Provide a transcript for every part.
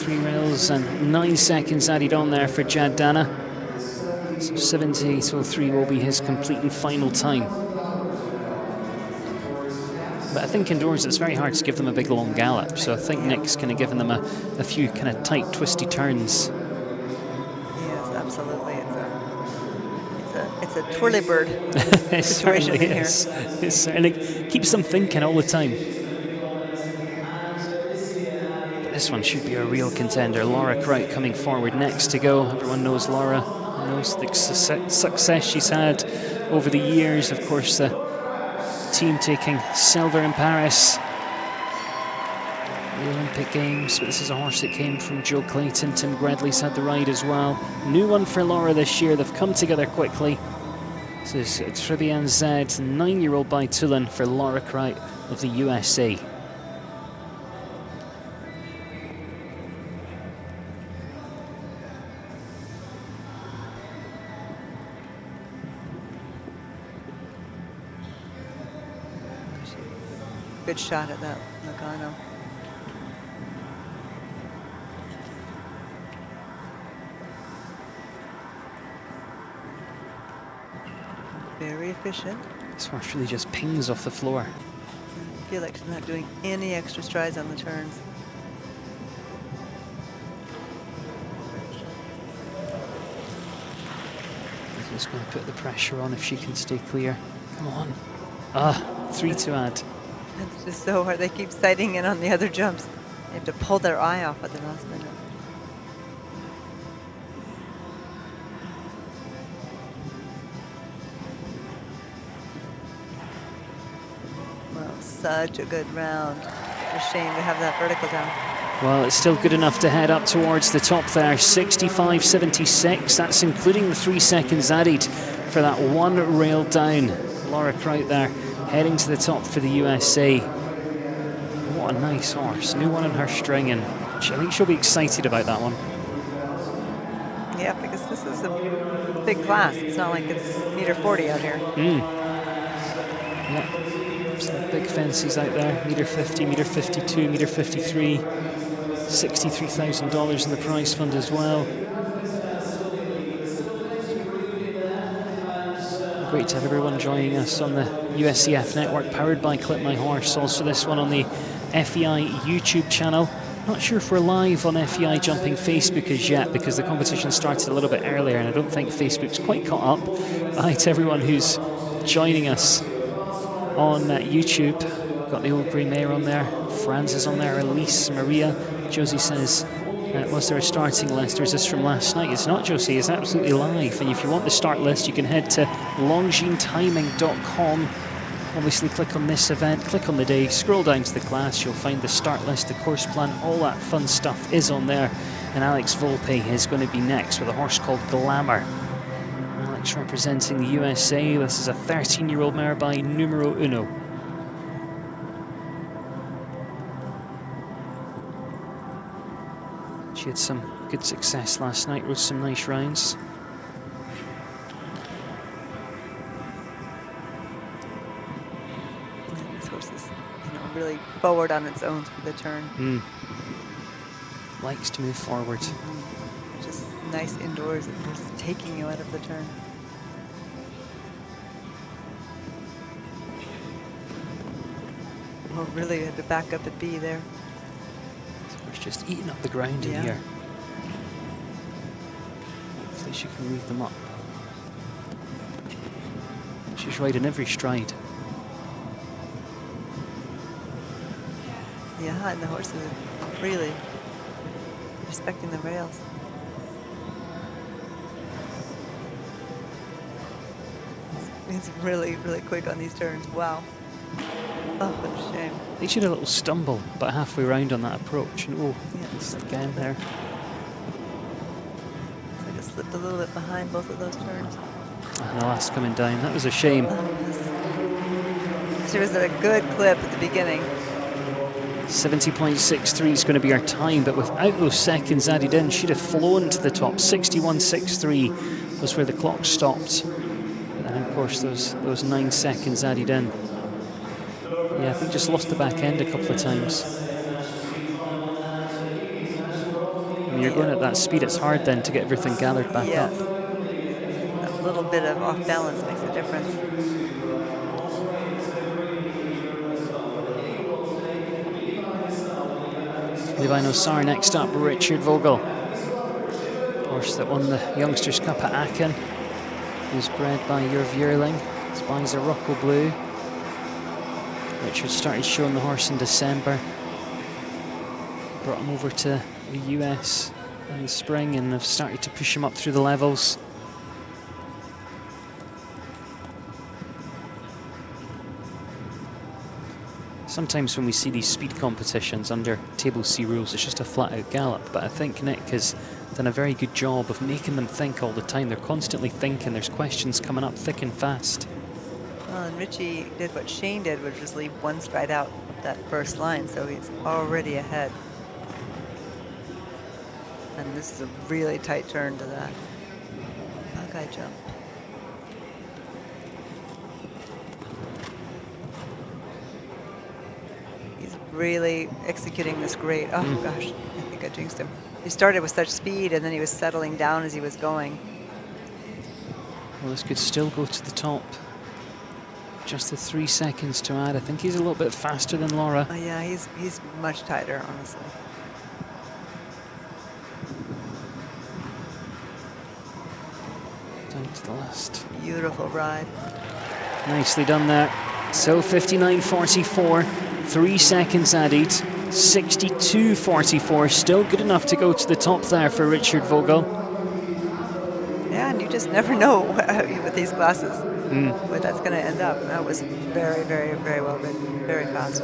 3 rails and 9 seconds added on there for Jad Dana. So 78.03 will be his complete and final time. But I think indoors it's very hard to give them a big long gallop, so I think Nick's kind of given them a few kind of tight, twisty turns. Yes, absolutely. It's a twirly bird It situation in here. It certainly keeps them thinking all the time. But this one should be a real contender. Laura Kraut coming forward next to go. Everyone knows Laura, knows the success she's had over the years. Of course, the team taking silver in Paris, the Olympic Games, but this is a horse that came from Joe Clayton. Tim Gradley's had the ride as well. New one for Laura this year. They've come together quickly. This is Tribian Z, 9-year-old by Tulin for Laura Kraut of the USA. Good shot at that Logano. Very efficient. This horse really just pings off the floor. I feel like she's not doing any extra strides on the turns. He's going to put the pressure on if she can stay clear. Come on. Ah, 3 to add. It's just so hard. They keep sighting in on the other jumps. They have to pull their eye off at the last minute. Well, such a good round. It's a shame to have that vertical down. Well, it's still good enough to head up towards the top there. 65.76. That's including the 3 seconds added for that one rail down. Laura Kraut there heading to the top for the USA. What a nice horse. New one in her string, and I think she'll be excited about that one. Yeah, because this is a big class. It's not like it's meter 40 out here. Yeah. Some big fences out there. Meter 50, meter 52, meter 53. $63,000 in the prize fund as well. Great to have everyone joining us on the USCF network, powered by Clip My Horse. Also this one on the FEI YouTube channel. Not sure if we're live on FEI Jumping Facebook as yet, because the competition started a little bit earlier and I don't think Facebook's quite caught up. Hi to everyone who's joining us on YouTube. Got the old grey mare on there. Franz is on there. Elise, Maria. Josie says, was there a starting list, or is this from last night? It's not, Josie. It's absolutely live. And if you want the start list, you can head to longinetiming.com. Obviously, click on this event, click on the day, scroll down to the class. You'll find the start list, the course plan, all that fun stuff is on there. And Alex Volpe is going to be next with a horse called Glamour. Alex representing the USA. This is a 13-year-old mare by Numero Uno. She had some good success last night, rode some nice rounds. This horse is, really forward on its own through the turn. Likes to move forward. Just nice indoors, and just taking you out of the turn. Oh, really had to back up at B there. Just eating up the ground in here. Hopefully she can leave them up. She's riding every stride. Yeah, and the horses are really respecting the rails. It's really, really quick on these turns. Wow. Oh, what a shame. They should have a little stumble about halfway round on that approach. And oh, yeah. It's again there. Looks like it slipped a little bit behind both of those turns. And the last coming down. That was a shame. She was at a good clip at the beginning. 70.63 is going to be our time, but without those seconds added in, she'd have flown to the top. 61.63 was where the clock stopped. And of course, those 9 seconds added in. Yeah, I think just lost the back end a couple of times. When you're going at that speed, it's hard then to get everything gathered back up. A little bit of off balance makes a difference. Levi Sar next up, Richard Vogel. Horse that won the Youngsters Cup at Aachen. Who's bred by your Vierling. It's by Rocco Blue. Richard started showing the horse in December. Brought him over to the US in the spring and have started to push him up through the levels. Sometimes when we see these speed competitions under Table C rules, it's just a flat-out gallop. But I think Nick has done a very good job of making them think all the time. They're constantly thinking. There's questions coming up thick and fast. Well, and Richie did what Shane did, which was leave one stride out of that first line, so he's already ahead. And this is a really tight turn to that Buckeye jump. Really executing this great. Oh gosh, I think I jinxed him. He started with such speed and then he was settling down as he was going. Well, this could still go to the top. Just the 3 seconds to add. I think he's a little bit faster than Laura. Yeah, he's much tighter, honestly. Down to the last. Beautiful ride. Nicely done there. So 59.44. 3 seconds added, 62.44, still good enough to go to the top there for Richard Vogel. Yeah, and you just never know with these classes where that's going to end up. That was very, very, very well ridden, very fast.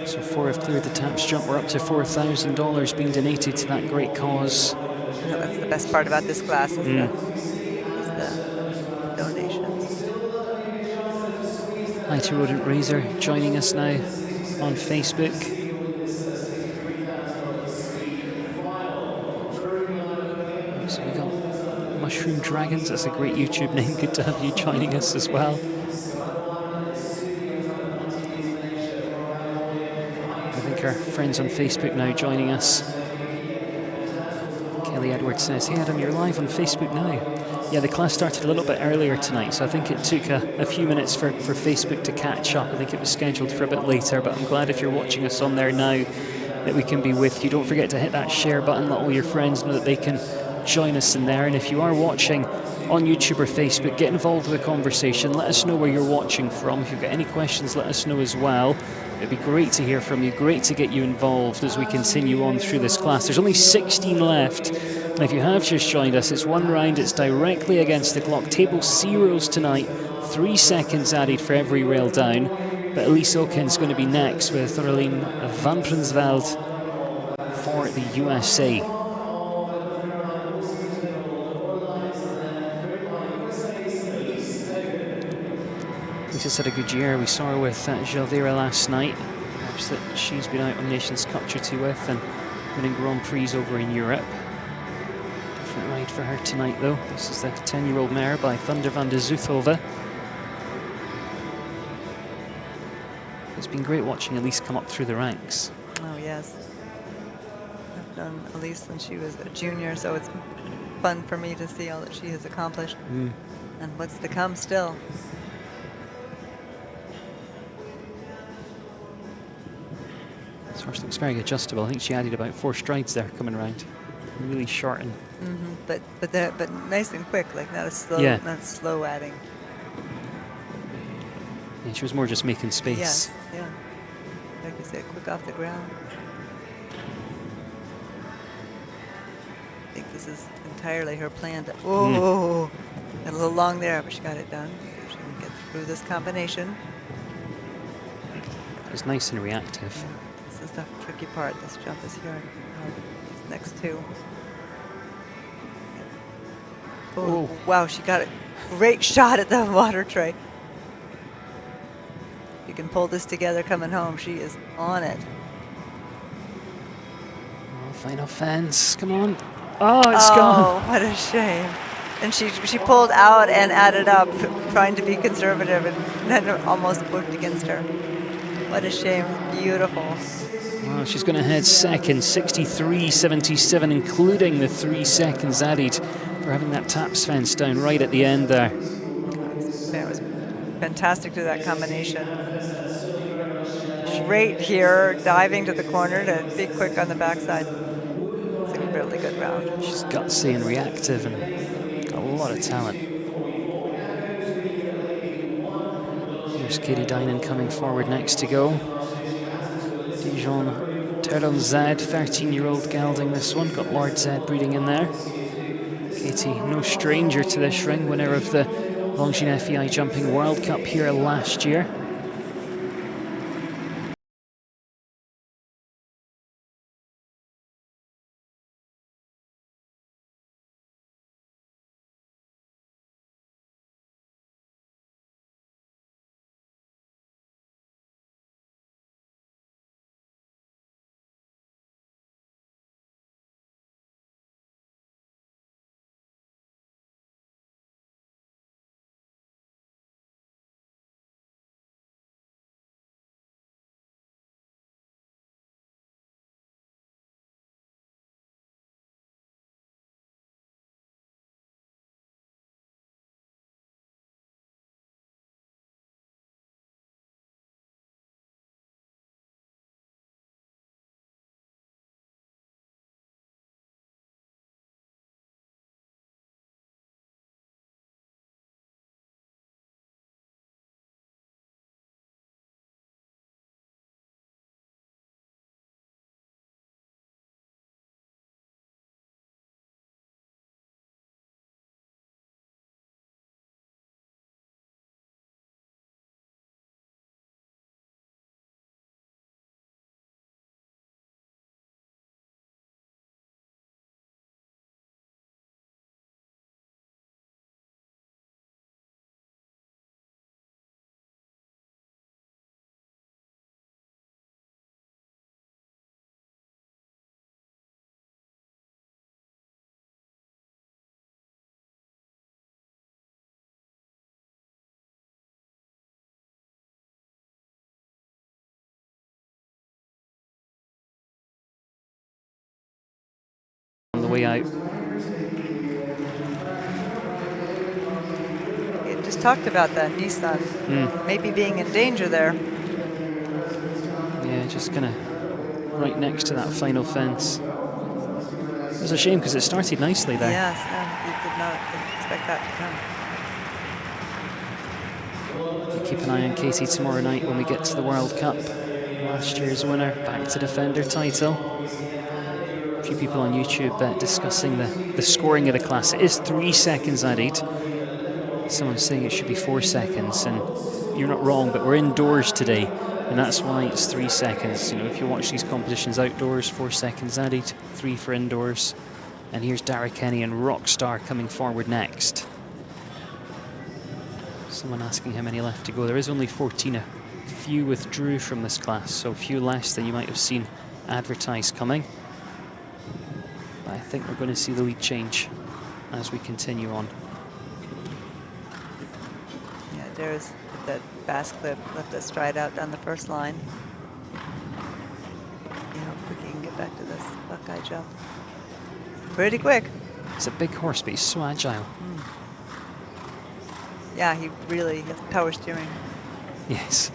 So 4 have cleared the TAPS jump. We're up to $4,000 being donated to that great cause. No, that's the best part about this class is the donations. Hi to Rodent Razor joining us now on Facebook. So we got Mushroom Dragons, that's a great YouTube name. Good to have you joining us as well. I think our friends on Facebook now joining us. Kelly Edwards says, hey Adam, you're live on Facebook now. Yeah, the class started a little bit earlier tonight, so I think it took a few minutes for Facebook to catch up. I think it was scheduled for a bit later, but I'm glad if you're watching us on there now that we can be with you. Don't forget to hit that share button, let all your friends know that they can join us in there. And if you are watching on YouTube or Facebook, get involved with the conversation. Let us know where you're watching from. If you've got any questions, let us know as well. It'd be great to hear from you, great to get you involved as we continue on through this class. There's only 16 left. And if you have just joined us, it's one round, it's directly against the clock. Table C rules tonight, 3 seconds added for every rail down. But Elise Ilkin's going to be next with Thorleen van Prinsveld for the USA. Lisa's had a good year. We saw her with Gelvera last night. That she's been out on Nations Cup duty with and winning Grand Prix over in Europe. Different ride for her tonight though. This is the 10-year-old mare by Thunder van de Zuidhoven. It's been great watching Elise come up through the ranks. Oh yes. I've known Elise since she was a junior, so it's fun for me to see all that she has accomplished and what's to come still. This horse looks very adjustable. I think she added about 4 strides there coming around. Really short and but nice and quick, like not a slow, not slow adding. Yeah, she was more just making space. Yes, yeah. Like you said, quick off the ground. I think this is entirely her plan to. Oh, got a little long there, but she got it done. So she can get through this combination. It was nice and reactive. Yeah. This is the tricky part. This jump is here. These next two. Oh, wow, she got a great shot at the water tray. You can pull this together coming home. She is on it. Oh, final fence. Come on. Oh, it's gone. Oh, what a shame. And she pulled out and added up, trying to be conservative, and then it almost worked against her. What a shame. Beautiful. Well, she's going to head second, 63.77, including the 3 seconds added for having that taps fence down right at the end there. It was fantastic to that combination. Great here, diving to the corner to be quick on the backside. It's a really good round. She's gutsy and reactive and got a lot of talent. Here's Katie Dinan coming forward next to go. Dijon Terlon Zed, 13-year-old gelding this one. Got Lord Zed breeding in there. Katie, no stranger to this ring, winner of the Longines FEI Jumping World Cup here last year. On the way out. You just talked about that Nissan maybe being in danger there. Yeah, just kind of right next to that final fence. It was a shame because it started nicely there. Yes, you did not expect that to come. Keep an eye on Katie tomorrow night when we get to the World Cup. Last year's winner, back to defend her title. A few people on YouTube discussing the scoring of the class. It is 3 seconds added. Someone's saying it should be 4 seconds, and you're not wrong, but we're indoors today, and that's why it's 3 seconds. You know, if you watch these competitions outdoors, 4 seconds added, 3 for indoors. And here's Dara Kenny and Rockstar coming forward next. Someone asking how many left to go. There is only 14. A few withdrew from this class, so a few less than you might have seen advertised coming. But I think we're going to see the lead change as we continue on. Yeah, there's that fast clip, left that stride out down the first line. You know, quick he can get back to this Buckeye jump. Pretty quick. He's a big horse, but he's so agile. Yeah, he really has power steering. Yes.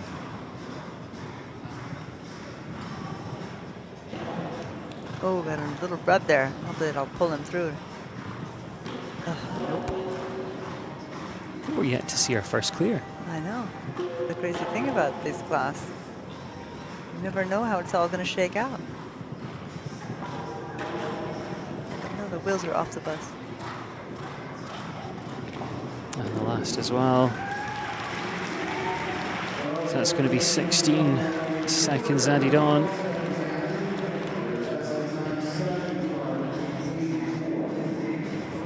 Oh, got a little rub there. Hopefully it'll pull him through. Nope. I think we're yet to see our first clear. I know. The crazy thing about this class, you never know how it's all going to shake out. No, the wheels are off the bus. And the last as well. So that's going to be 16 seconds added on.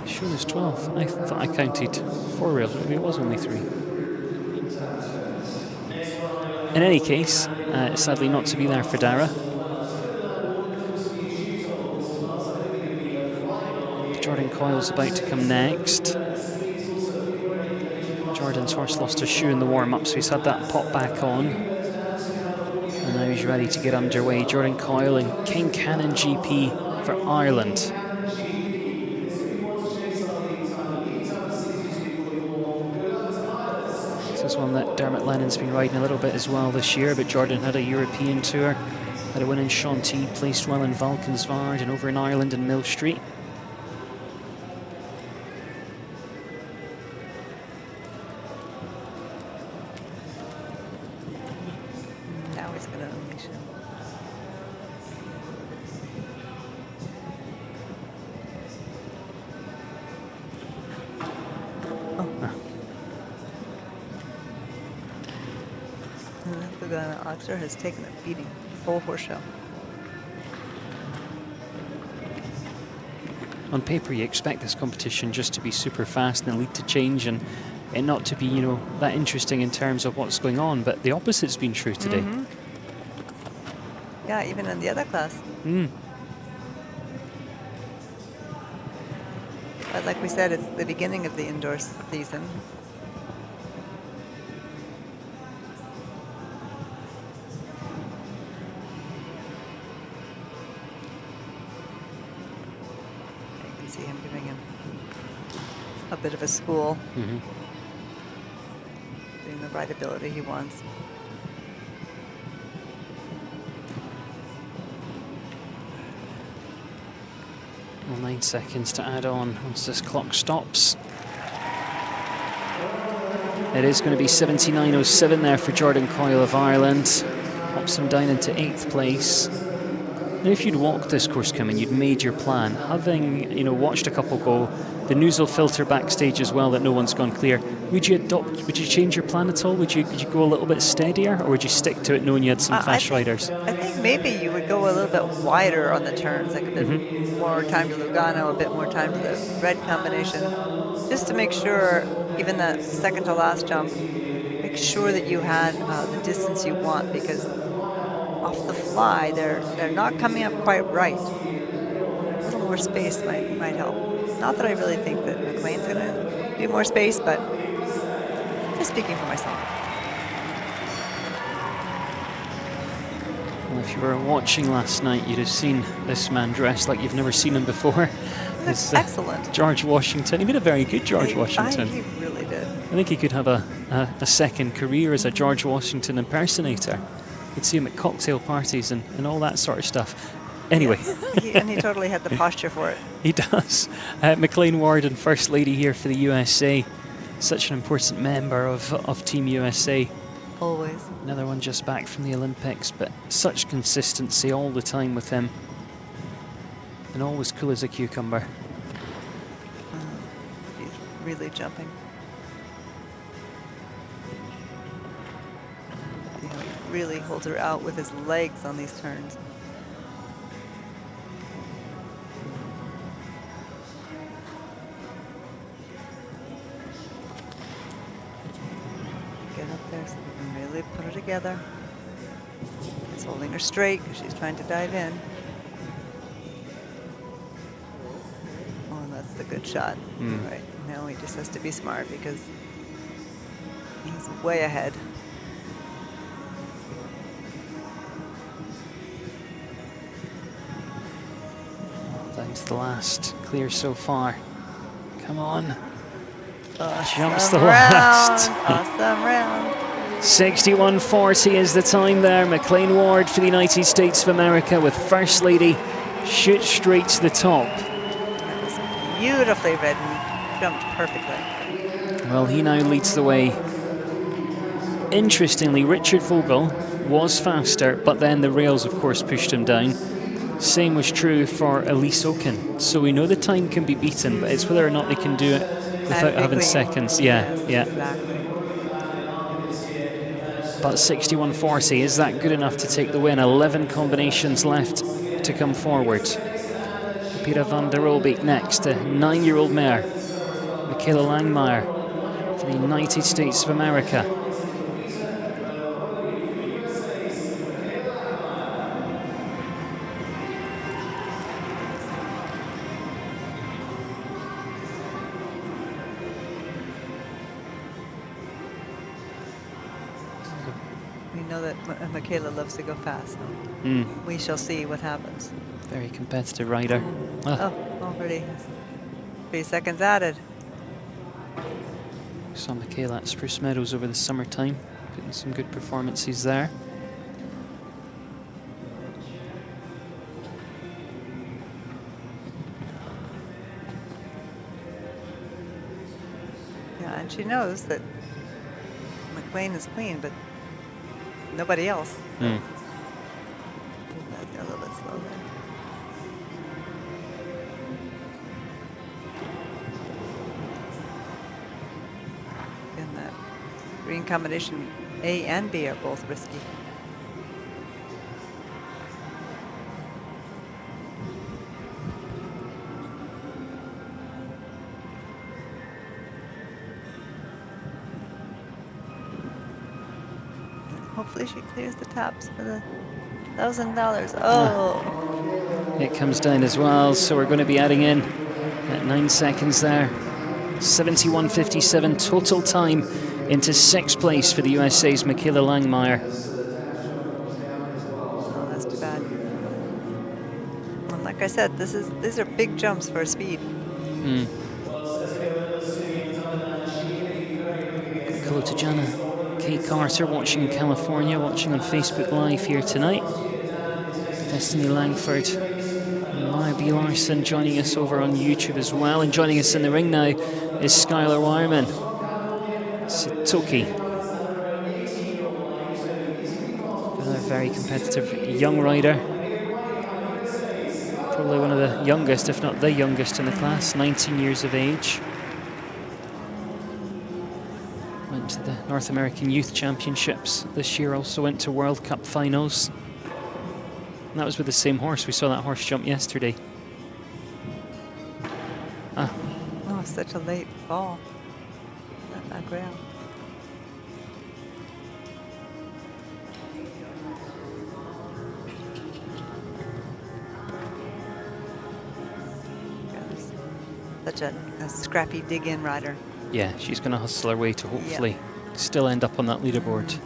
Sure, there's 12. I thought I counted 4 rails. Maybe it was only 3. In any case, sadly not to be there for Dara. Jordan Coyle's about to come next. Jordan's horse lost her shoe in the warm-up, so he's had that pop back on. is ready to get underway. Jordan Coyle and Kincannon GP for Ireland. This is one that Dermot Lennon's been riding a little bit as well this year, but Jordan had a European tour, had a win in Chantilly, placed well in Valken's Vard and over in Ireland in Mill Street. Now he's going to unleash him. The Oxer has taken a beating, full horse show. On paper, you expect this competition just to be super fast and lead to change and not to be, you know, that interesting in terms of what's going on, but the opposite's been true today. Yeah, even in the other class. But like we said, it's the beginning of the indoor season. See him giving him a bit of a school, doing the rideability he wants. Well, 9 seconds to add on once this clock stops. It is going to be 79.07 there for Jordan Coyle of Ireland. Pops him down into 8th place. Now, if you'd walked this course coming, you'd made your plan. Having, you know, watched a couple go, the news will filter backstage as well that no one's gone clear. Would you change your plan at all? Would you go a little bit steadier, or would you stick to it knowing you had some fast riders? I think maybe you would go a little bit wider on the turns, like a bit more time to Lugano, a bit more time to the red combination, just to make sure, even that second to last jump, make sure that you had the distance you want, because off the fly, they're not coming up quite right. A little more space might help. Not that I really think that McLain's going to do more space, but just speaking for myself. Well, if you were watching last night, you'd have seen this man dressed like you've never seen him before. That's excellent. George Washington. He made a very good George Washington. He really did. I think he could have a second career as a George Washington impersonator. You'd see him at cocktail parties and all that sort of stuff. Anyway. And he totally had the posture for it. He does. McLain Ward and First Lady here for the USA. Such an important member of Team USA. Always. Another one just back from the Olympics, but such consistency all the time with him. And always cool as a cucumber. He's really jumping. You know, he really holds her out with his legs on these turns. Get up there so we can really put her together. He's holding her straight because she's trying to dive in. Oh, that's the good shot. Right now he just has to be smart because he's way ahead. Down to the last clear so far. Come on. Awesome Jumps the round. last. Awesome round. 61.40 is the time there. McLain Ward for the United States of America with First Lady shoots straight to the top. That was beautifully ridden. Jumped perfectly. Well, he now leads the way. Interestingly, Richard Vogel was faster, but then the rails, of course, pushed him down. Same was true for Elise Oken. So we know the time can be beaten, but it's whether or not they can do it without having seconds. Yes, Yeah. Exactly. But 61.40, is that good enough to take the win? 11 combinations left to come forward. Peter van der Roelbeek next, a 9-year-old mare. Michaela Langmeyer for the United States of America. know that Michaela loves to go fast. So we shall see what happens. Very competitive rider. Oh, already 3 seconds added. Saw Michaela at Spruce Meadows over the summertime, putting some good performances there. Yeah, and she knows that McLain is clean, but nobody else. A little bit slow there. And that green combination A and B are both risky. Hopefully she clears the taps for the $1,000. Oh. It comes down as well, so we're going to be adding in at 9 seconds there. 71.57 total time into 6th place for the USA's Michaela Langmeier. Oh, that's too bad. And like I said, these are big jumps for speed. Hello to Jana K. Carter, watching in California, watching on Facebook Live here tonight. Destiny Langford, Maya B. Larson joining us over on YouTube as well. And joining us in the ring now is Skylar Wireman. Satoki. Another very competitive young rider. Probably one of the youngest, if not the youngest in the class, 19 years of age. Went to the North American Youth Championships this year, also went to World Cup finals. And that was with the same horse. We saw that horse jump yesterday. Oh, such a late fall. That ground. Such a scrappy dig-in rider. Yeah, she's going to hustle her way to hopefully still end up on that leaderboard.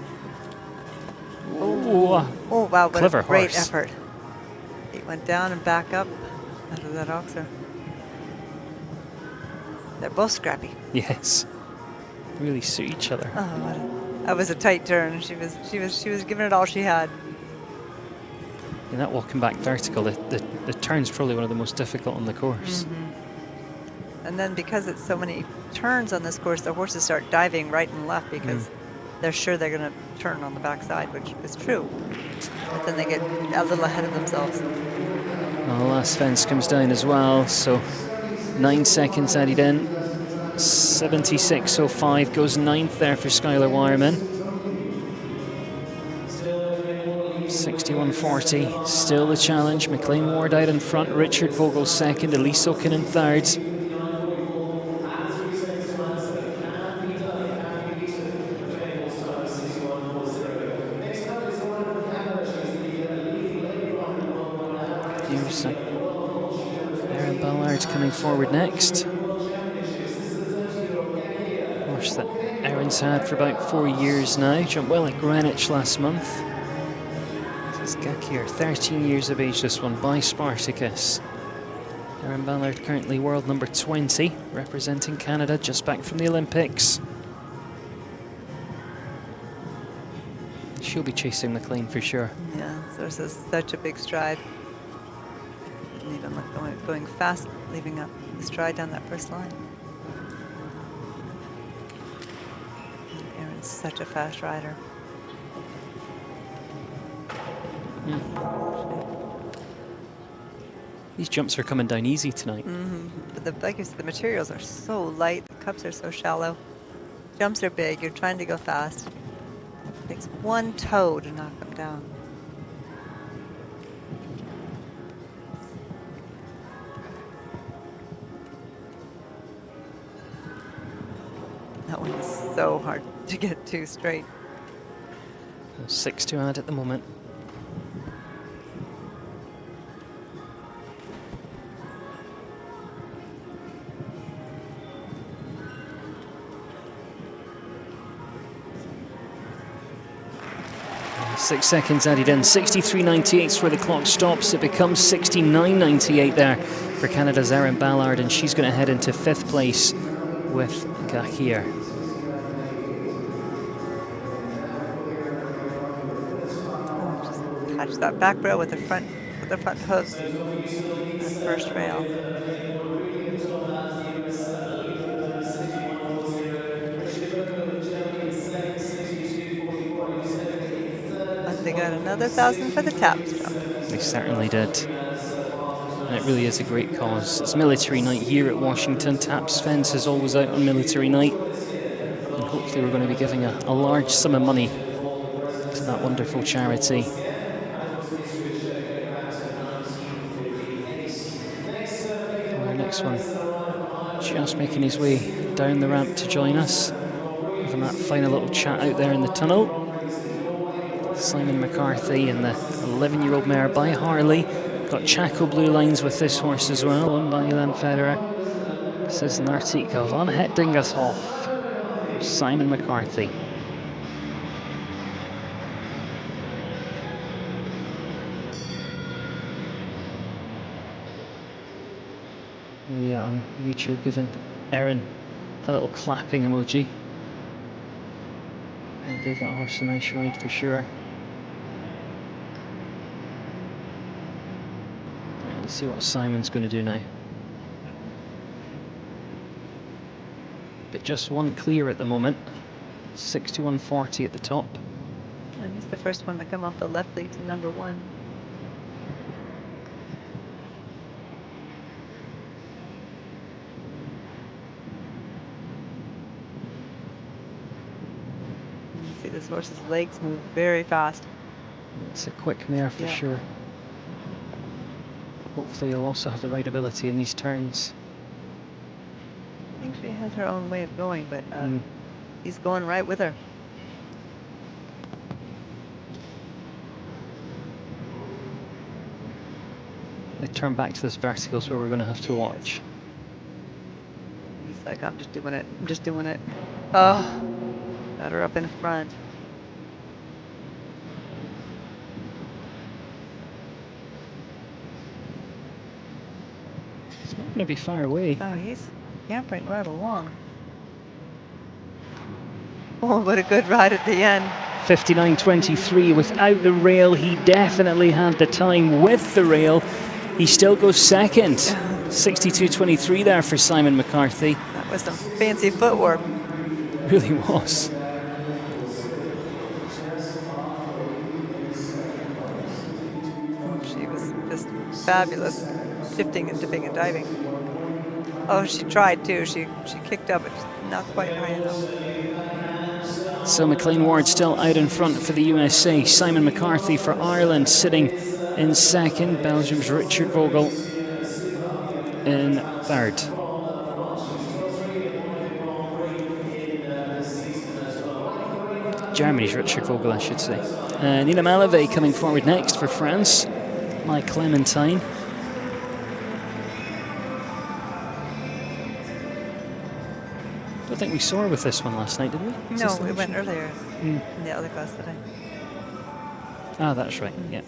Oh, wow, what clever a great horse. effort. He went down and back up out of that oxer. They're both scrappy. Yes, really suit each other. Oh, that was a tight turn. She was giving it all she had. And that walking back vertical, the turn's probably one of the most difficult on the course. And then because it's so many turns on this course, the horses start diving right and left because they're sure they're going to turn on the backside, which is true. But then they get a little ahead of themselves. Well, the last fence comes down as well, so 9 seconds added in. 76.05 goes 9th there for Skylar Wireman. 61.40, still the challenge. McLain Ward out in front, Richard Vogel second, Elise Okinen third. Here's Erynn Ballard coming forward next. Horse that Erin's had for about 4 years now. Jumped well at Greenwich last month. This is Gakir, 13 years of age, this one, by Spartacus. Erynn Ballard currently world number 20, representing Canada, just back from the Olympics. She'll be chasing McLain for sure. Yeah, so this is such a big stride. Didn't even look going fast, leaving up the stride down that first line. Erin's such a fast rider. These jumps are coming down easy tonight. But like you said, the materials are so light, the cups are so shallow. Jumps are big, you're trying to go fast. It takes one toe to knock them down. That one is so hard to get to straight. 6 to add at the moment. 6 seconds added in. 63.98 is where the clock stops. It becomes 69.98 there for Canada's Erynn Ballard, and she's going to head into 5th place with Gahir. Touch that back rail with the front hooks. That first rail. And they got another 1,000 for the taps jump. They certainly did. And it really is a great cause. It's military night here at Washington. Taps Fence is always out on military night. And hopefully we're going to be giving a large sum of money to that wonderful charity. Our next one just making his way down the ramp to join us. Having that final little chat out there in the tunnel. Simon McCarthy and the 11-year-old mare by Harley. Got Chaco Blue Lines with this horse as well, won by Federer. This is Nartika van Het Dingershof. Simon McCarthy. Yeah, on YouTube giving Erynn a little clapping emoji. And gave that horse a nice ride for sure. Let's see what Simon's going to do now. But just one clear at the moment. 61.40 at the top. And he's the first one to come off the left lead to number 1. You see this horse's legs move very fast. It's a quick mare for sure. Hopefully he'll also have the right ability in these turns. I think she has her own way of going, but he's going right with her. They turn back to this vertical, so we're going to have to watch. He's like, I'm just doing it. I'm just doing it. Oh, got her up in front. It's not going to be far away. Oh, he's yampering right along. Oh, what a good ride at the end. 59.23 without the rail. He definitely had the time with the rail. He still goes second. 62.23 there for Simon McCarthy. That was some fancy footwork. It really was. She was just fabulous, shifting and dipping and diving. Oh, she tried too. She kicked up, but not quite high enough. So McLain Ward still out in front for the USA. Simon McCarthy for Ireland sitting in second. Belgium's Richard Vogel in third. Germany's Richard Vogel, I should say. Nina Mallevaey coming forward next for France. My Clementine. I don't think we saw her with this one last night, did we? No, we went earlier in the other class today. Ah, that's right, yeah.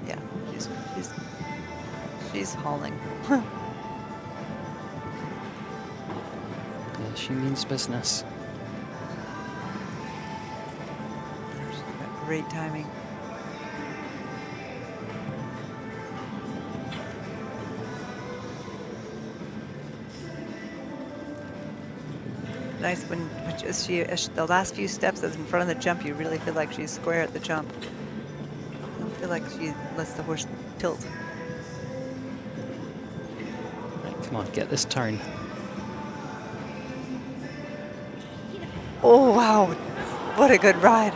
Yeah, she's hauling. Yeah, she means business. She's got great timing. Nice when the last few steps that's in front of the jump, you really feel like she's square at the jump. I don't feel like she lets the horse tilt. Right, come on, get this turn. Oh, wow. What a good ride.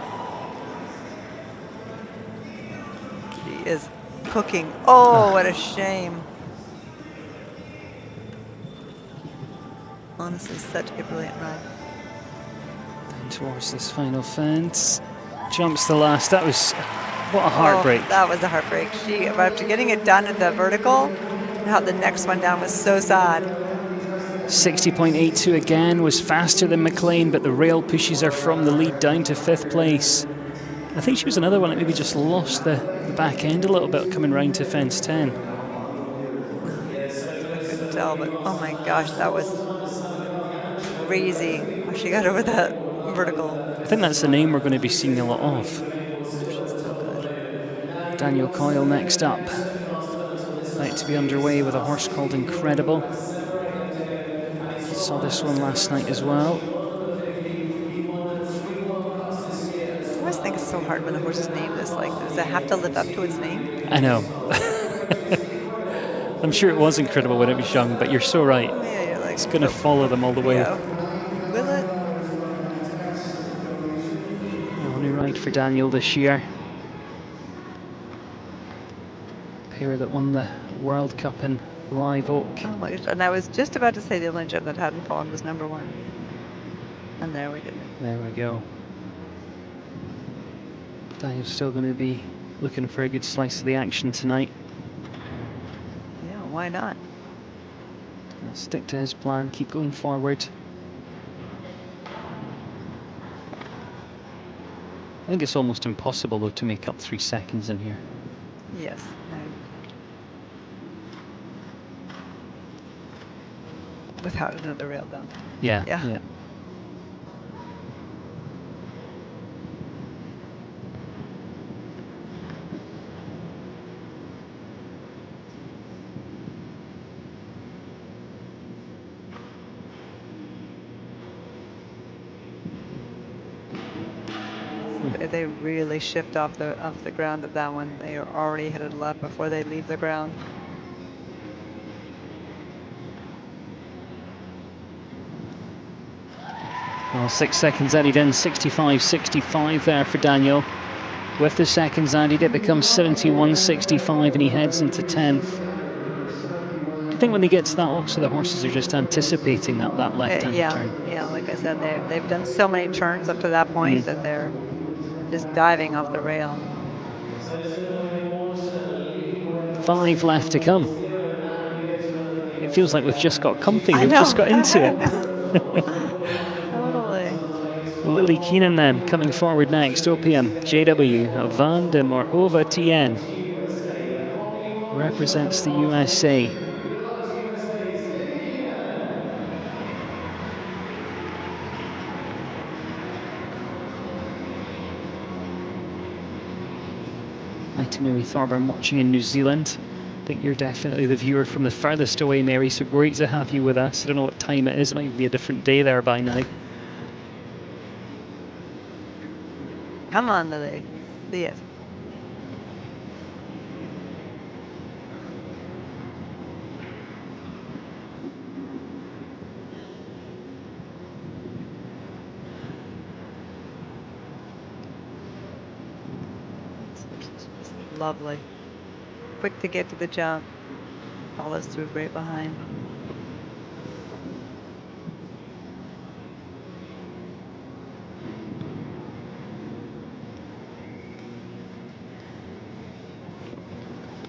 She is cooking. Oh, what a shame. Honestly, such a brilliant ride. Down towards this final fence. Jumps the last. That was, what a heartbreak. Oh, that was a heartbreak. After getting it done at the vertical, how the next one down was so sad. 60.82 again, was faster than McLain, but the rail pushes her from the lead down to 5th place. I think she was another one that maybe just lost the back end a little bit coming round to fence 10. I couldn't tell, but oh my gosh, that was crazy how she got over that vertical. I think that's the name we're going to be seeing a lot of. She's so good. Daniel Coyle next up. About to be underway with a horse called Incredible. Saw this one last night as well. I always think it's so hard when the horse is named this. Like, does it have to live up to its name? I know. I'm sure it was Incredible when it was young, but you're so right. Yeah, you're like, it's going to follow them all the way. Yeah. Will it? Only ride for Daniel this year. Pair that won the World Cup in Live Oak. Oh my gosh, and I was just about to say the only jump that hadn't fallen was number 1. And there we go. There we go. Daniel's still going to be looking for a good slice of the action tonight. Yeah, why not? He'll stick to his plan, keep going forward. I think it's almost impossible, though, to make up 3 seconds in here. Yes. Without another rail down. Yeah. They really shift off the ground at that one. They are already headed left before they leave the ground. Well, 6 seconds added in, 65.65 there for Daniel. With the seconds added, it becomes 71.65 and he heads into 10th. I think when they get to that, also the horses are just anticipating that left-hand turn. Yeah, like I said, they've done so many turns up to that point that they're just diving off the rail. 5 left to come. It feels like we've just got comfy, we've just got into it. Totally. Lillie Keenan then, coming forward next. OPM, JW, Van de Morhova TN. Represents the USA. Mighty Mary Thorburn watching in New Zealand. I think you're definitely the viewer from the furthest away, Mary, so great to have you with us. I don't know what time it is, it might be a different day there by now. Come on, Lillie. See it. Lovely. Quick to get to the jump. Follows through right behind.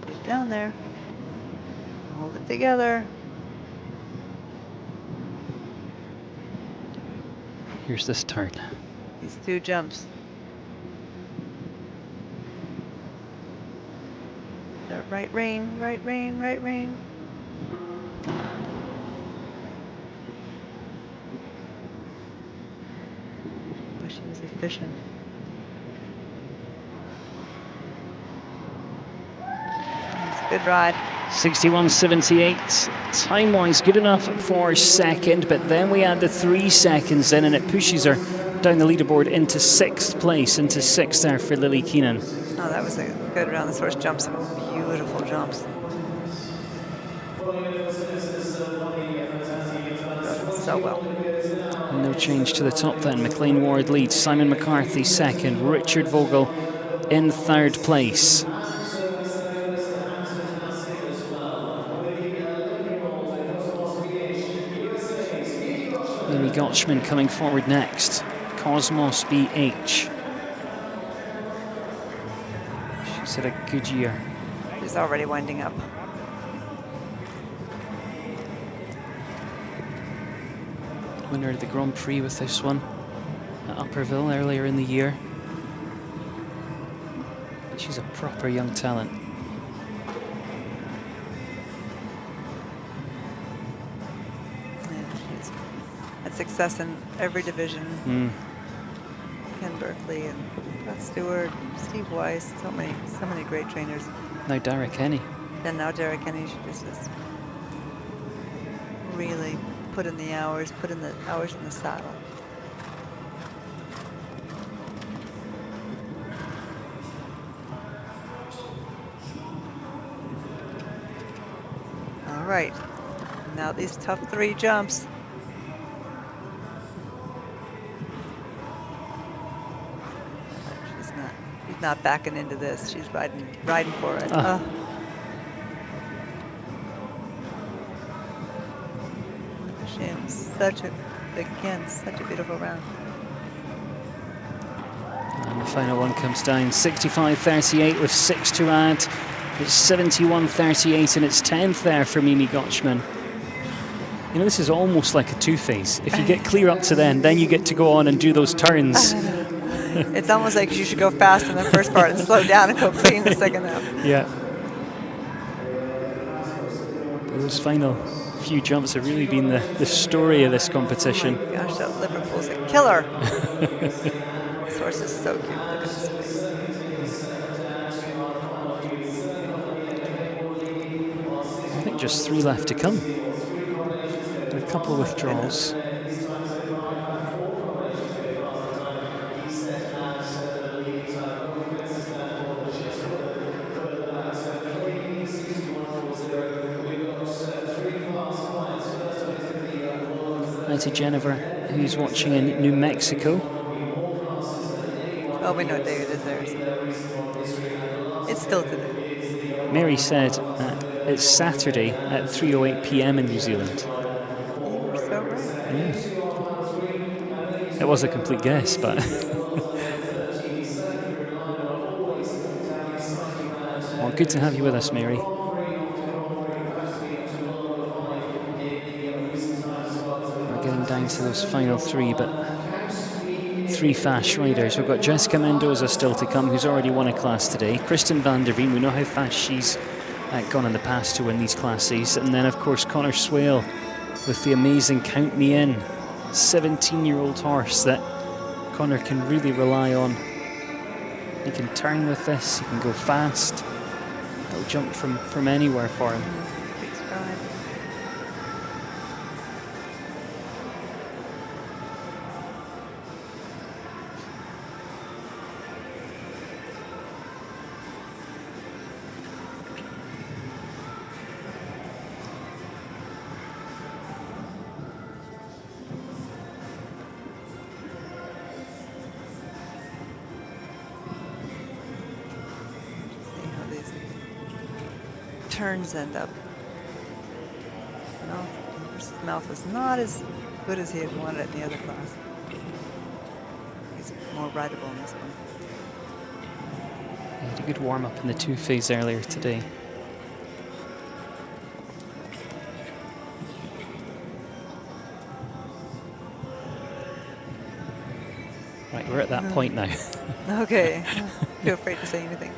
Get down there. Hold it together. Here's this turn. These 2 jumps. Right rein, right rein, right rein. Wish he was efficient. It's a good ride. 61.78. Time-wise, good enough for second, but then we add the 3 seconds in and it pushes her down the leaderboard into 6th place, into 6th there for Lillie Keenan. Oh, that was a good round. This horse jumped some beautiful jumps. So well. And no change to the top then. McLain Ward leads, Simon McCarthy second, Richard Vogel in 3rd place. Amy Gochman coming forward next, Cosmos BH. She's had a good year. She's already winding up. winner of the Grand Prix with this one at Upperville earlier in the year. She's a proper young talent. Yeah, she's had success in every division. Ken Berkeley and Beth Stewart, Steve Weiss, so many great trainers. Now Dara Kenny. And now Dara Kenny, she just is really put in the hours in the saddle. All right, now these tough 3 jumps. She's not backing into this. She's riding for it. Shame. Such a beautiful round. And the final one comes down 65-38 with 6 to add. It's 71-38 and it's 10th there for Mimi Gochman. You know, this is almost like a two-phase. If you get clear up to then you get to go on and do those turns. It's almost like you should go fast in the first part and slow down and go clean the second half. Yeah. Those final few jumps have really been the story of this competition. Oh my gosh, that Liverpool's a killer. This horse is so cute. Look at his face. I think just 3 left to come. A couple of withdrawals. Hi to Jennifer, who's watching in New Mexico. Oh, we know what day it is there. So. It's still today. Mary said it's Saturday at 3:08 p.m. in New Zealand. You're so right. Yeah. It was a complete guess, but... Well, good to have you with us, Mary. Getting down to those final 3, but 3 fast riders. We've got Jessica Mendoza still to come, who's already won a class today. Kristen van der Veen, we know how fast she's gone in the past to win these classes. And then, of course, Connor Swail with the amazing Count Me In, 17-year-old horse that Connor can really rely on. He can turn with this, he can go fast. He'll jump from anywhere for him. Turns end up. His mouth was not as good as he had wanted it in the other class. He's more rideable in this one. He had a good warm-up in the 2 phase earlier today. Right, we're at that point now. Okay. Too afraid to say anything.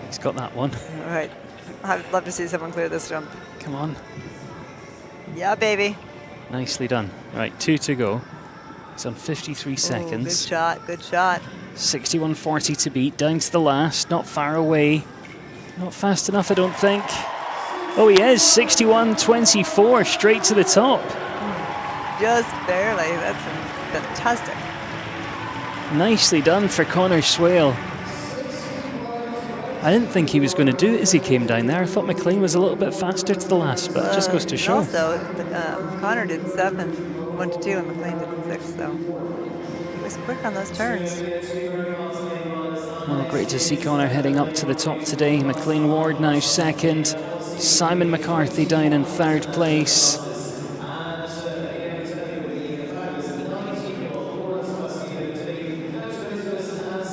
He's got that one. All right. I'd love to see someone clear this jump. Come on. Yeah, baby. Nicely done. Right, 2 to go. He's on 53 seconds. Good shot, good shot. 61.40 to beat, down to the last, not far away. Not fast enough, I don't think. Oh, he is, 61.24, straight to the top. Just barely, that's fantastic. Nicely done for Connor Swail. I didn't think he was going to do it as he came down there. I thought McLain was a little bit faster to the last, but it just goes to show. Also, Connor did 7, 1 to 2, and McLain did 6, so he was quick on those turns. Well, great to see Connor heading up to the top today. McLain Ward now 2nd. Simon McCarthy down in 3rd place.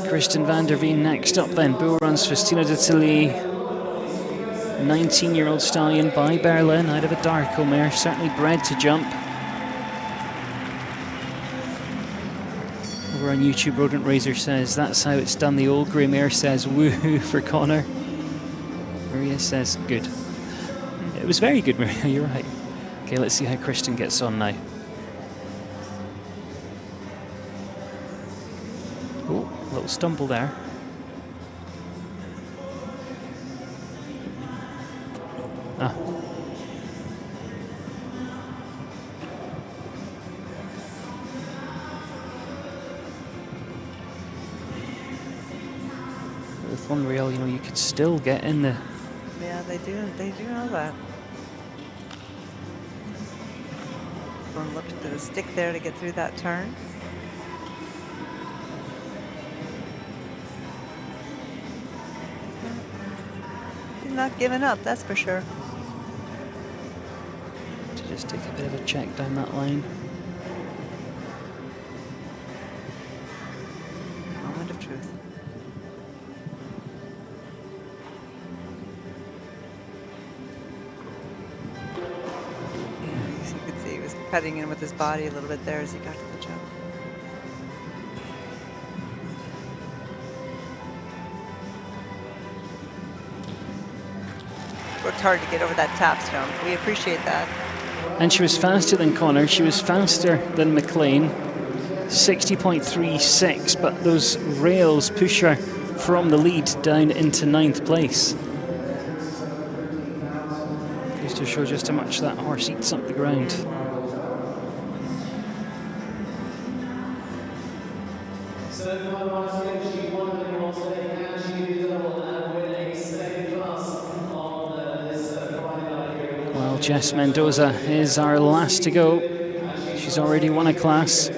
Kristen van der Veen next up then. Bull runs Festina de Tilly. 19-year-old stallion by Berlin out of a Darko mare, certainly bred to jump. Over on YouTube, Rodent Razor says, that's how it's done. The old grey mare says, woohoo for Connor. Maria says, good. It was very good, Maria, you're right. Okay, let's see how Christian gets on now. Oh, a little stumble there. Ah. With one rail, you know, you could still get in the... Yeah, they do know that. One look to the stick there to get through that turn. He's not giving up, that's for sure. To just take a bit of a check down that line. Moment of truth. Cutting in with his body a little bit there as he got to the jump. Worked hard to get over that tapstone. We appreciate that. And she was faster than Connor. She was faster than McLain. 60.36, but those rails push her from the lead down into 9th place. Just to show just how much that horse eats up the ground. Well, Jess Mendoza is our last to go. She's already won a class.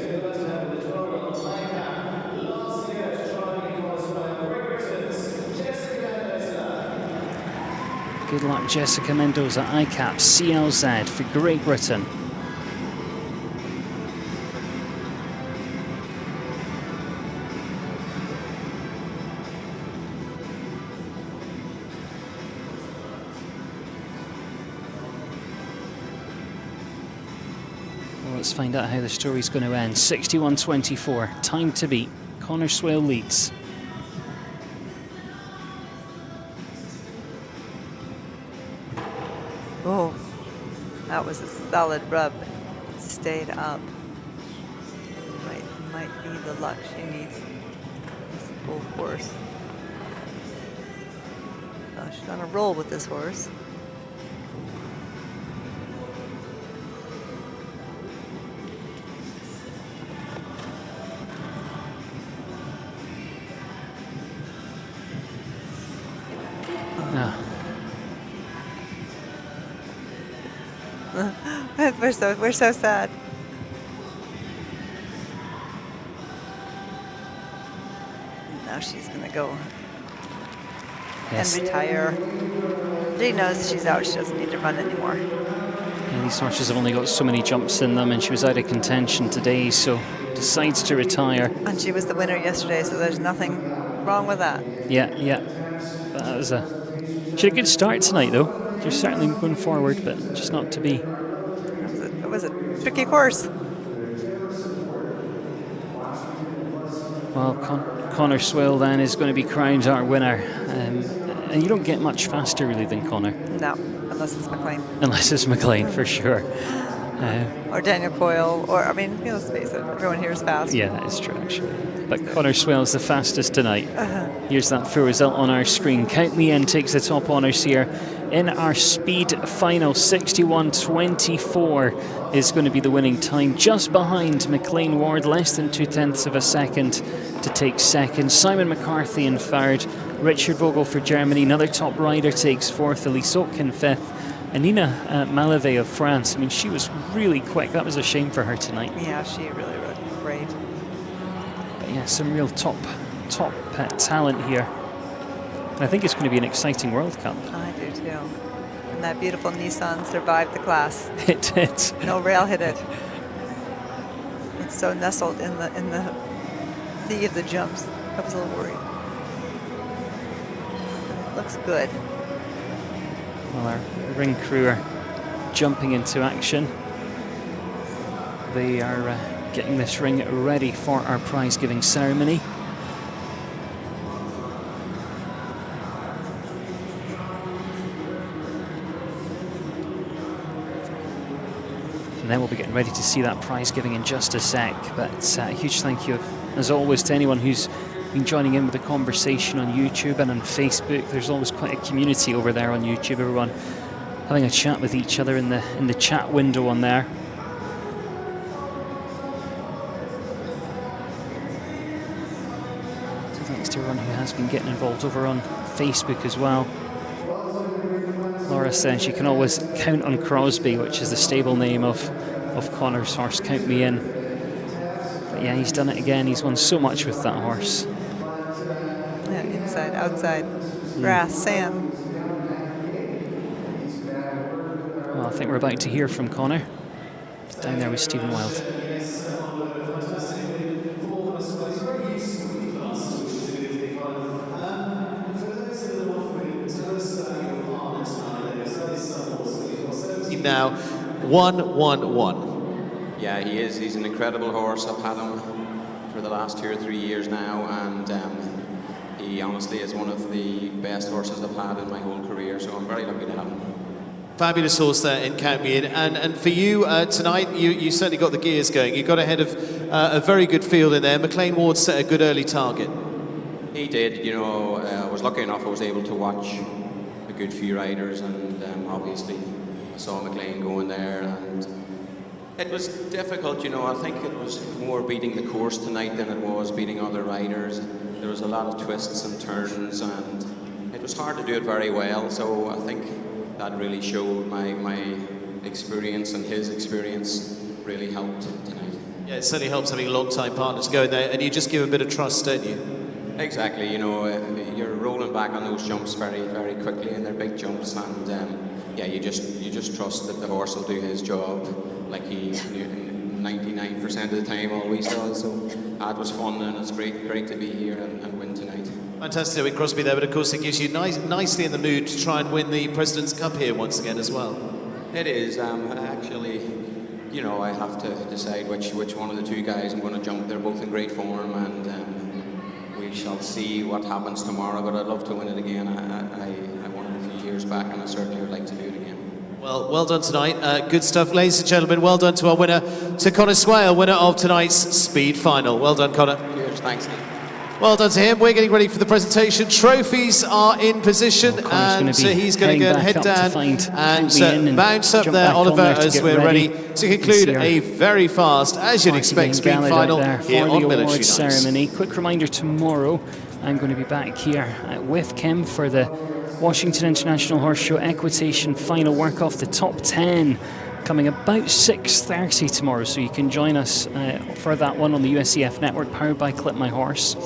Good luck, Jessica Mendoza, ICAP, CLZ for Great Britain. Let's find out how the story's going to end. 61.24, time to beat. Connor Swail leads. Oh, that was a solid rub. It stayed up. Might be the luck she needs. This full horse. Oh, she's on a roll with this horse. We're so sad. Now she's gonna go and retire. She knows she's out. She doesn't need to run anymore. Yeah, these horses have only got so many jumps in them, and she was out of contention today, so decides to retire. And she was the winner yesterday, so there's nothing wrong with that. Yeah. But that was she had a good start tonight, though. She's certainly going forward, but just not to be. It was a tricky course. Well, Connor Swail then is going to be crowned our winner. And you don't get much faster, really, than Connor. No, unless it's McLain. Unless it's McLain, for sure. Or Daniel Coyle, or, I mean, let's face it, everyone here is fast. Yeah, that is true, actually. But Connor Swail is the fastest tonight. Here's that full result on our screen. Count Me In takes the top honours here. In our speed final, 61.24 is going to be the winning time. Just behind McLain Ward, less than 0.2 of a second to take second. Simon McCarthy in third. Richard Vogel for Germany. Another top rider takes fourth. Elise Oak in fifth. And Nina Mallevaey of France. I mean, she was really quick. That was a shame for her tonight. Yeah, she really rode great. But yeah, some real top talent here. And I think it's going to be an exciting World Cup. I do too. And that beautiful Nissan survived the class. It did. No rail hit it. It's so nestled in the sea of the jumps. I was a little worried. Looks good. Well, our ring crew are jumping into action. They are getting this ring ready for our prize giving ceremony. And then we'll be getting ready to see that prize giving in just a sec. But a huge thank you, as always, to anyone who's been joining in with the conversation on YouTube and on Facebook. There's always quite a community over there on YouTube. Everyone having a chat with each other in the chat window on there. So thanks to everyone who has been getting involved over on Facebook as well. Laura says you can always count on Crosby, which is the stable name of Connor's horse. Count me in. But yeah, he's done it again. He's won so much with that horse. Yeah, inside, outside, grass, sand. Well, I think we're about to hear from Connor. Down there with Stephen Wild. Now 1-1-1. Yeah, he is. He's an incredible horse. I've had him for the last 2 or 3 years now, and he honestly is one of the best horses I've had in my whole career, so I'm very lucky to have him. Fabulous horse there in Count Me In. And for you tonight, you certainly got the gears going. You got ahead of a very good field in there. McLain Ward set a good early target. He did. You know, I was lucky enough I was able to watch a good few riders, and obviously I saw McLain going there, and it was difficult. You know, I think it was more beating the course tonight than it was beating other riders. There was a lot of twists and turns, and it was hard to do it very well, so I think that really showed my experience, and his experience really helped tonight. Yeah, it certainly helps having a long-time partner to go in there, and you just give a bit of trust, don't you? Exactly. You know, you're rolling back on those jumps very, very quickly, and they're big jumps, and yeah, you just trust that the horse will do his job, like he 99% of the time always does. So it was fun, and it's great to be here and win tonight. Fantastic with Crosby there, but of course it gives you nicely in the mood to try and win the President's Cup here once again as well. It is. Actually, you know, I have to decide which one of the two guys I'm going to jump. They're both in great form, and we shall see what happens tomorrow. But I'd love to win it again. I won it a few years back, and I certainly would like to do it again. Well done tonight. Good stuff, ladies and gentlemen. Well done to our winner, to Connor Swail, winner of tonight's Speed Final. Well done, Connor. Cheers. Thanks, Nick. Well done to him. We're getting ready for the presentation. Trophies are in position, and he's going to go and head down and bounce up there, Oliver, as we're ready to conclude a very fast, as you'd expect, Speed Final here on Military Nights. Ceremony. Quick reminder, tomorrow I'm going to be back here with Kim for the Washington International Horse Show Equitation Final work off the top 10. Coming about 6:30 tomorrow, so you can join us for that one on the USCF network, powered by Clip My Horse.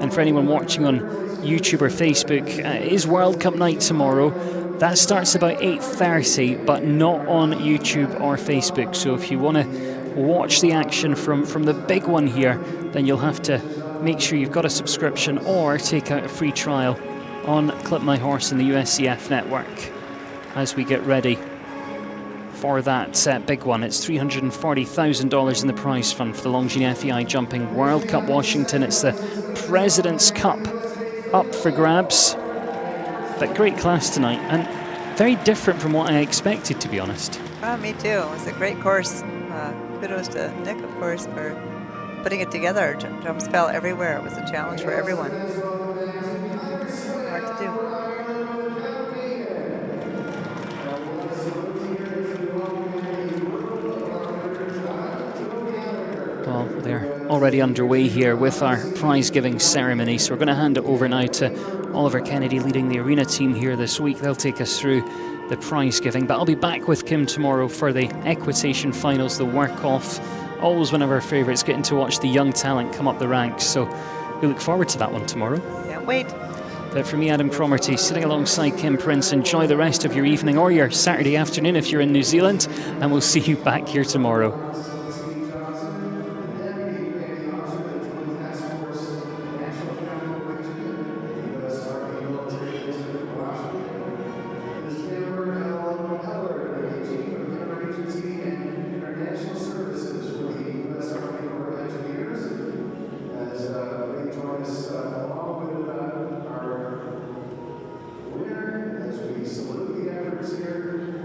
And for anyone watching on YouTube or Facebook, it is World Cup night tomorrow. That starts about 8:30, but not on YouTube or Facebook. So if you want to watch the action from the big one here, then you'll have to make sure you've got a subscription or take out a free trial on Clip My Horse and the USCF network as we get ready for that big one. It's $340,000 in the prize fund for the Longines FEI Jumping World Cup Washington. It's the President's Cup up for grabs. But great class tonight, and very different from what I expected, to be honest. Me too. It was a great course. Kudos to Nick, of course, for putting it together. Jumps fell everywhere. It was a challenge for everyone. Hard to do. Well, they're already underway here with our prize-giving ceremony, so we're going to hand it over now to Oliver Kennedy leading the arena team here this week. They'll take us through the prize-giving, but I'll be back with Kim tomorrow for the equitation finals, the work-off. Always one of our favourites, getting to watch the young talent come up the ranks, so we look forward to that one tomorrow. Can't wait. But for me, Adam Cromarty, sitting alongside Kim Prince, enjoy the rest of your evening or your Saturday afternoon if you're in New Zealand, and we'll see you back here tomorrow. we salute the efforts here.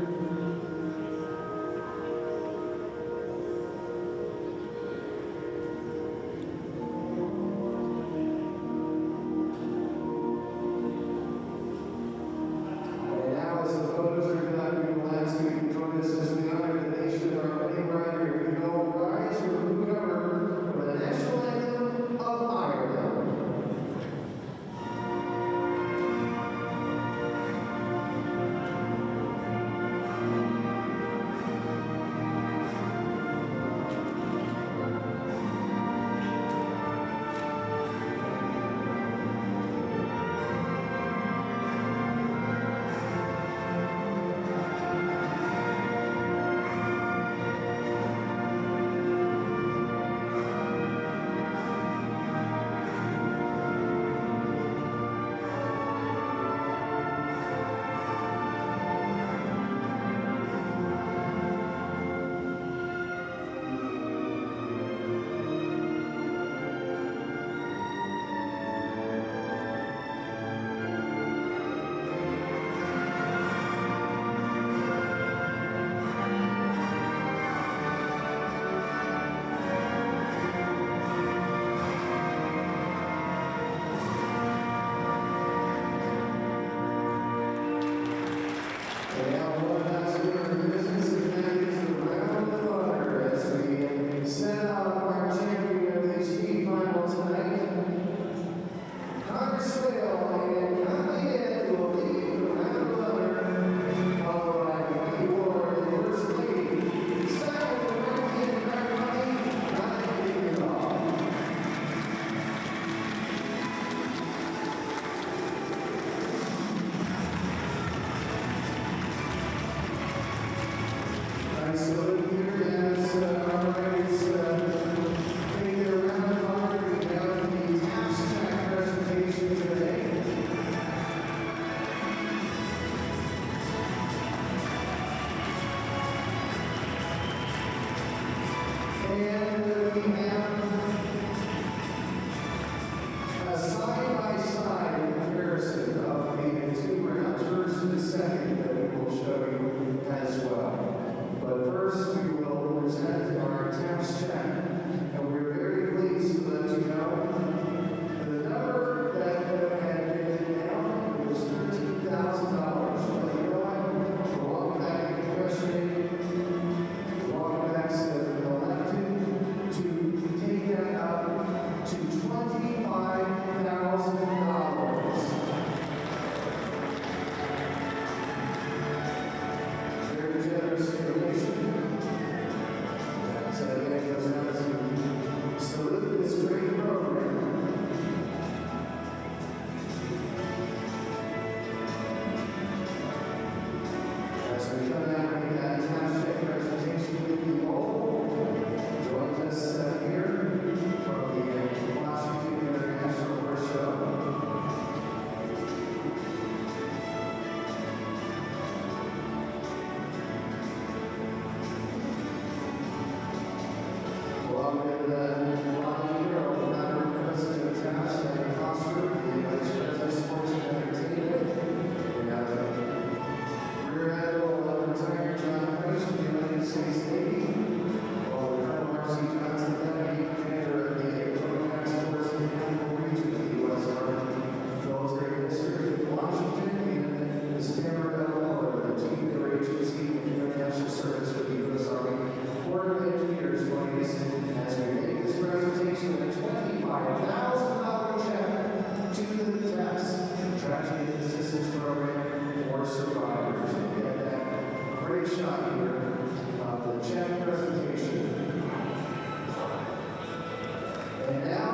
And now